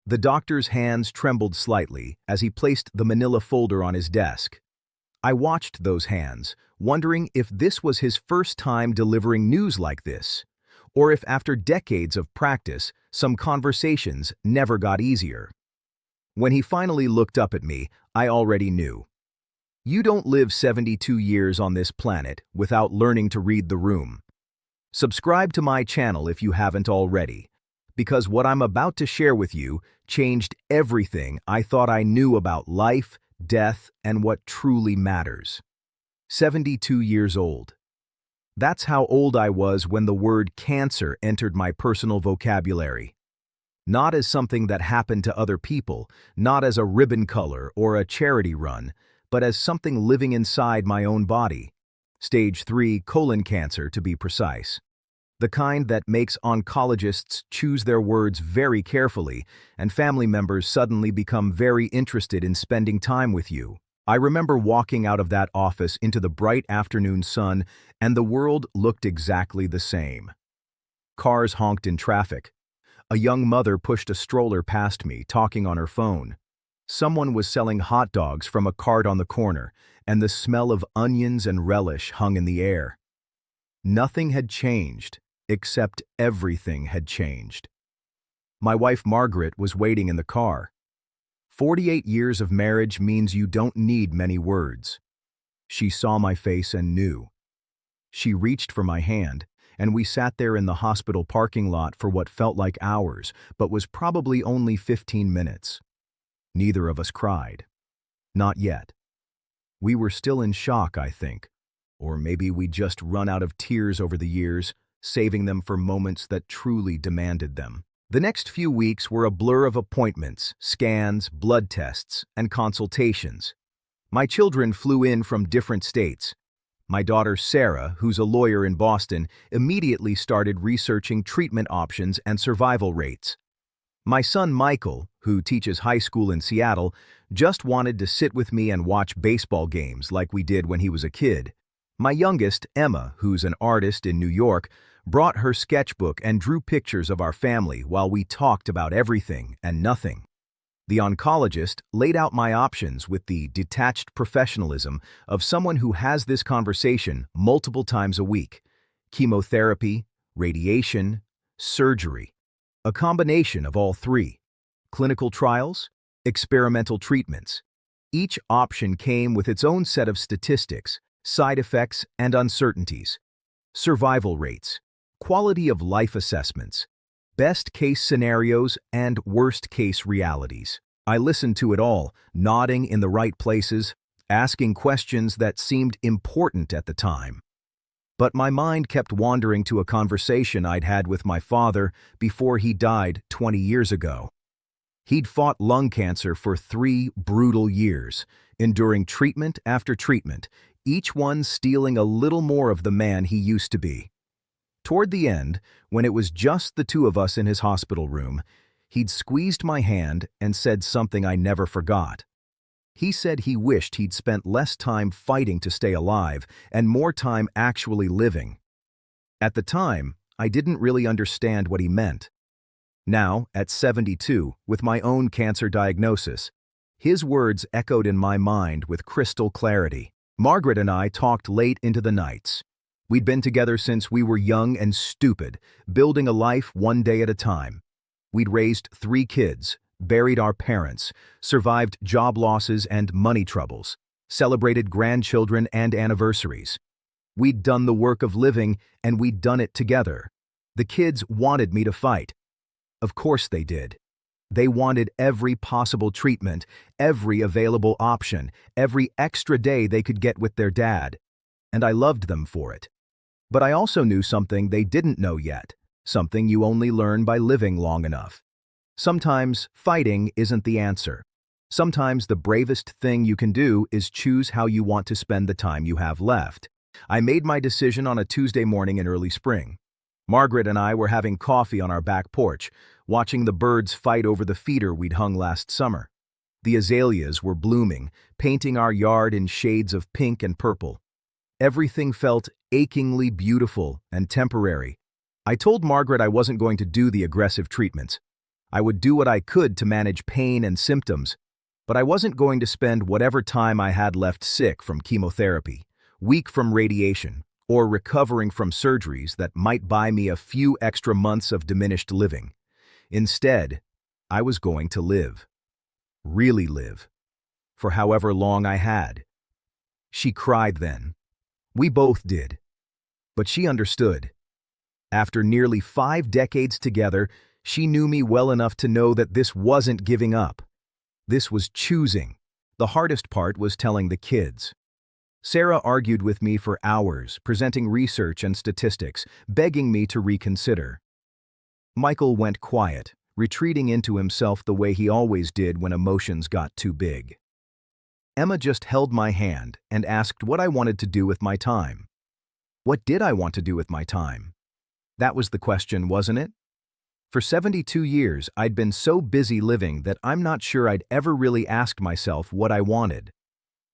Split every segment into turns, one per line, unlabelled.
The doctor's hands trembled slightly as he placed the manila folder on his desk. I watched those hands, wondering if this was his first time delivering news like this, or if after decades of practice, some conversations never got easier. When he finally looked up at me, I already knew. You don't live 72 years on this planet without learning to read the room. Subscribe to my channel if you haven't already, because what I'm about to share with you changed everything I thought I knew about life, death, and what truly matters. 72 years old. That's how old I was when the word cancer entered my personal vocabulary. Not as something that happened to other people, not as a ribbon color or a charity run, but as something living inside my own body. Stage 3 colon cancer, to be precise. The kind that makes oncologists choose their words very carefully, and family members suddenly become very interested in spending time with you. I remember walking out of that office into the bright afternoon sun, and the world looked exactly the same. Cars honked in traffic. A young mother pushed a stroller past me, talking on her phone. Someone was selling hot dogs from a cart on the corner, and the smell of onions and relish hung in the air. Nothing had changed, except everything had changed. My wife Margaret was waiting in the car. 48 years of marriage means you don't need many words. She saw my face and knew. She reached for my hand, and we sat there in the hospital parking lot for what felt like hours, but was probably only 15 minutes. Neither of us cried. Not yet. We were still in shock, I think. Or maybe we'd just run out of tears over the years, saving them for moments that truly demanded them. The next few weeks were a blur of appointments, scans, blood tests, and consultations. My children flew in from different states. My daughter Sarah, who's a lawyer in Boston, immediately started researching treatment options and survival rates. My son Michael, who teaches high school in Seattle, just wanted to sit with me and watch baseball games like we did when he was a kid. My youngest, Emma, who's an artist in New York, brought her sketchbook and drew pictures of our family while we talked about everything and nothing. The oncologist laid out my options with the detached professionalism of someone who has this conversation multiple times a week. Chemotherapy, radiation, surgery. A combination of all three. Clinical trials, experimental treatments. Each option came with its own set of statistics, side effects, and uncertainties. Survival rates, quality of life assessments, best-case scenarios, and worst-case realities. I listened to it all, nodding in the right places, asking questions that seemed important at the time. But my mind kept wandering to a conversation I'd had with my father before he died 20 years ago. He'd fought lung cancer for 3 brutal years, enduring treatment after treatment, each one stealing a little more of the man he used to be. Toward the end, when it was just the two of us in his hospital room, he'd squeezed my hand and said something I never forgot. He said he wished he'd spent less time fighting to stay alive and more time actually living. At the time, I didn't really understand what he meant. Now, at 72, with my own cancer diagnosis, his words echoed in my mind with crystal clarity. Margaret and I talked late into the nights. We'd been together since we were young and stupid, building a life one day at a time. We'd raised 3 kids, buried our parents, survived job losses and money troubles, celebrated grandchildren and anniversaries. We'd done the work of living, and we'd done it together. The kids wanted me to fight. Of course they did. They wanted every possible treatment, every available option, every extra day they could get with their dad. And I loved them for it. But I also knew something they didn't know yet, something you only learn by living long enough. Sometimes fighting isn't the answer. Sometimes the bravest thing you can do is choose how you want to spend the time you have left. I made my decision on a Tuesday morning in early spring. Margaret and I were having coffee on our back porch, watching the birds fight over the feeder we'd hung last summer. The azaleas were blooming, painting our yard in shades of pink and purple. Everything felt achingly beautiful and temporary. I told Margaret I wasn't going to do the aggressive treatments. I would do what I could to manage pain and symptoms, but I wasn't going to spend whatever time I had left sick from chemotherapy, weak from radiation, or recovering from surgeries that might buy me a few extra months of diminished living. Instead, I was going to live. Really live. For however long I had. She cried then. We both did. But she understood. After nearly 5 decades together, she knew me well enough to know that this wasn't giving up. This was choosing. The hardest part was telling the kids. Sarah argued with me for hours, presenting research and statistics, begging me to reconsider. Michael went quiet, retreating into himself the way he always did when emotions got too big. Emma just held my hand and asked what I wanted to do with my time. What did I want to do with my time? That was the question, wasn't it? For 72 years, I'd been so busy living that I'm not sure I'd ever really asked myself what I wanted.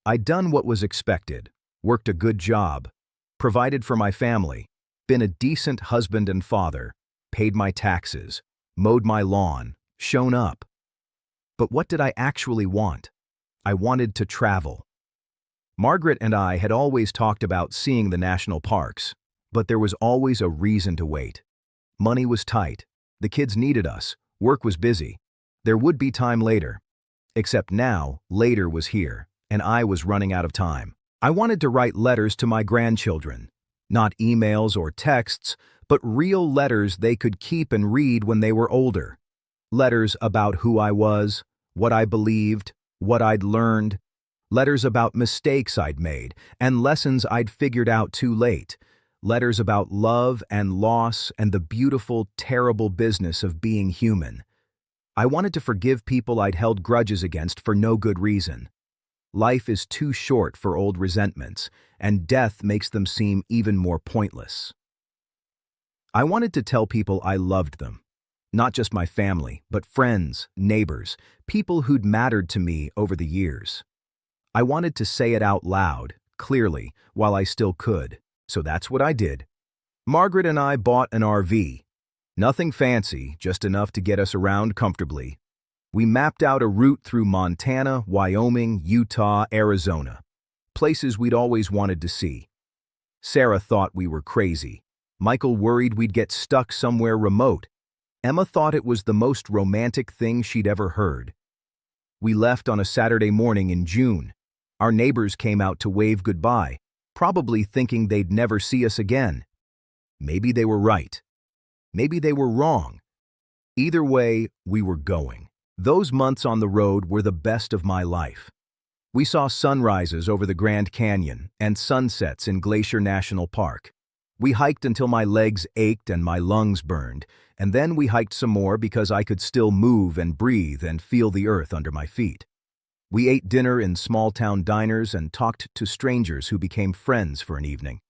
I'd done what was expected, worked a good job, provided for my family, been a decent husband and father, paid my taxes, mowed my lawn, shown up. But what did I actually want? I wanted to travel. Margaret and I had always talked about seeing the national parks, but there was always a reason to wait. Money was tight. The kids needed us. Work was busy. There would be time later. Except now, later was here, and I was running out of time. I wanted to write letters to my grandchildren. Not emails or texts, but real letters they could keep and read when they were older. Letters about who I was, what I believed, what I'd learned. Letters about mistakes I'd made and lessons I'd figured out too late. Letters about love and loss and the beautiful, terrible business of being human. I wanted to forgive people I'd held grudges against for no good reason. Life is too short for old resentments, and death makes them seem even more pointless. I wanted to tell people I loved them. Not just my family, but friends, neighbors, people who'd mattered to me over the years. I wanted to say it out loud, clearly, while I still could. So that's what I did. Margaret and I bought an RV. Nothing fancy, just enough to get us around comfortably. We mapped out a route through Montana, Wyoming, Utah, Arizona. Places we'd always wanted to see. Sarah thought we were crazy. Michael worried we'd get stuck somewhere remote. Emma thought it was the most romantic thing she'd ever heard. We left on a Saturday morning in June. Our neighbors came out to wave goodbye, probably thinking they'd never see us again. Maybe they were right. Maybe they were wrong. Either way, we were going. Those months on the road were the best of my life. We saw sunrises over the Grand Canyon and sunsets in Glacier National Park. We hiked until my legs ached and my lungs burned, and then we hiked some more because I could still move and breathe and feel the earth under my feet. We ate dinner in small-town diners and talked to strangers who became friends for an evening.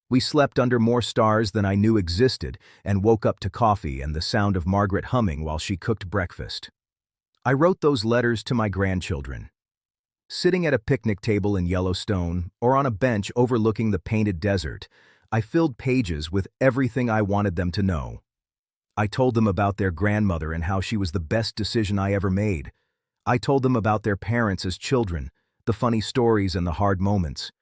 We slept under more stars than I knew existed and woke up to coffee and the sound of Margaret humming while she cooked breakfast. I wrote those letters to my grandchildren. Sitting at a picnic table in Yellowstone or on a bench overlooking the painted desert, I filled pages with everything I wanted them to know. I told them about their grandmother and how she was the best decision I ever made. I told them about their parents as children, the funny stories and the hard moments.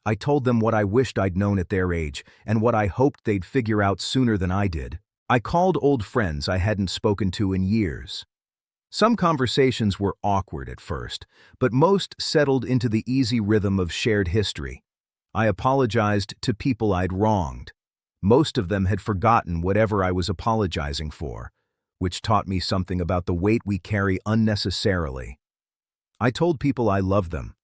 I told them what I wished I'd known at their age and what I hoped they'd figure out sooner than I did. I called old friends I hadn't spoken to in years. Some conversations were awkward at first, but most settled into the easy rhythm of shared history. I apologized to people I'd wronged. Most of them had forgotten whatever I was apologizing for, which taught me something about the weight we carry unnecessarily. I told people I loved them.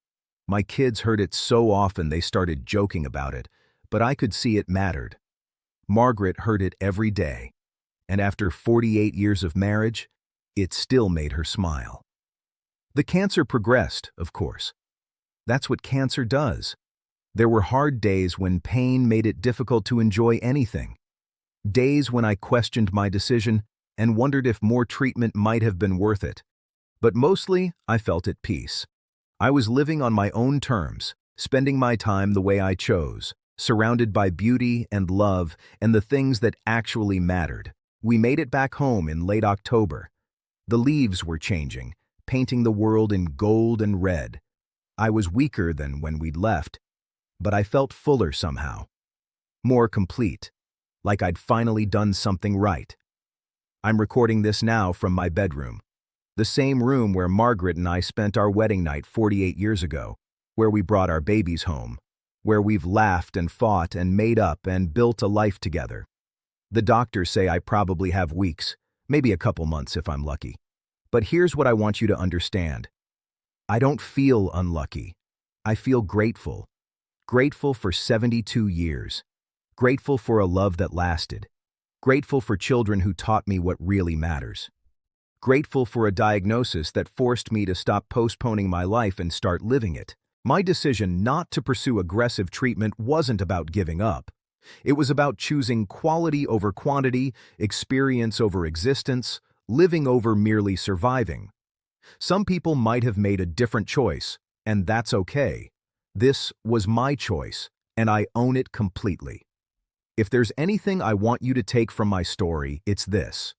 My kids heard it so often they started joking about it, but I could see it mattered. Margaret heard it every day, and after 48 years of marriage, it still made her smile. The cancer progressed, of course. That's what cancer does. There were hard days when pain made it difficult to enjoy anything. Days when I questioned my decision and wondered if more treatment might have been worth it. But mostly, I felt at peace. I was living on my own terms, spending my time the way I chose, surrounded by beauty and love and the things that actually mattered. We made it back home in late October. The leaves were changing, painting the world in gold and red. I was weaker than when we'd left, but I felt fuller somehow. More complete, like I'd finally done something right. I'm recording this now from my bedroom, the same room where Margaret and I spent our wedding night 48 years ago, where we brought our babies home, where we've laughed and fought and made up and built a life together. The doctors say I probably have weeks, maybe a couple months if I'm lucky. But here's what I want you to understand. I don't feel unlucky. I feel grateful. Grateful for 72 years. Grateful for a love that lasted. Grateful for children who taught me what really matters. Grateful for a diagnosis that forced me to stop postponing my life and start living it. My decision not to pursue aggressive treatment wasn't about giving up. It was about choosing quality over quantity, experience over existence, living over merely surviving. Some people might have made a different choice, and that's okay. This was my choice, and I own it completely. If there's anything I want you to take from my story, it's this.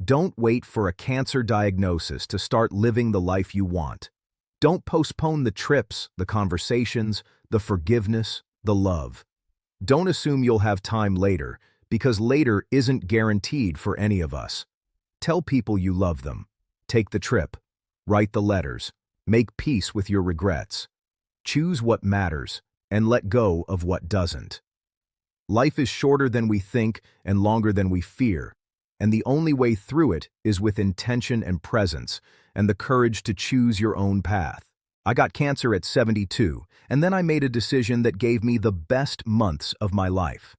Don't wait for a cancer diagnosis to start living the life you want. Don't postpone the trips, the conversations, the forgiveness, the love. Don't assume you'll have time later, because later isn't guaranteed for any of us. Tell people you love them. Take the trip. Write the letters. Make peace with your regrets. Choose what matters, and let go of what doesn't. Life is shorter than we think and longer than we fear, and the only way through it is with intention and presence, and the courage to choose your own path. I got cancer at 72, and then I made a decision that gave me the best months of my life.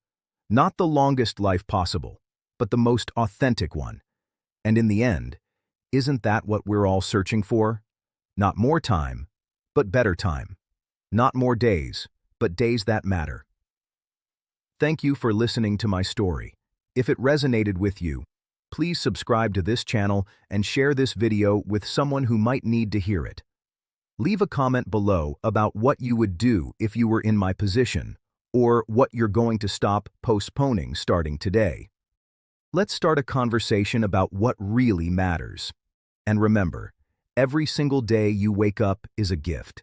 Not the longest life possible, but the most authentic one. And in the end, isn't that what we're all searching for? Not more time, but better time. Not more days, but days that matter. Thank you for listening to my story. If it resonated with you, please subscribe to this channel and share this video with someone who might need to hear it. Leave a comment below about what you would do if you were in my position, or what you're going to stop postponing starting today. Let's start a conversation about what really matters. And remember, every single day you wake up is a gift.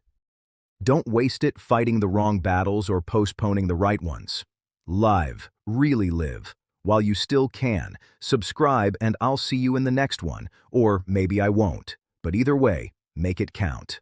Don't waste it fighting the wrong battles or postponing the right ones. Really live, while you still can. Subscribe and I'll see you in the next one, or maybe I won't. But either way, make it count.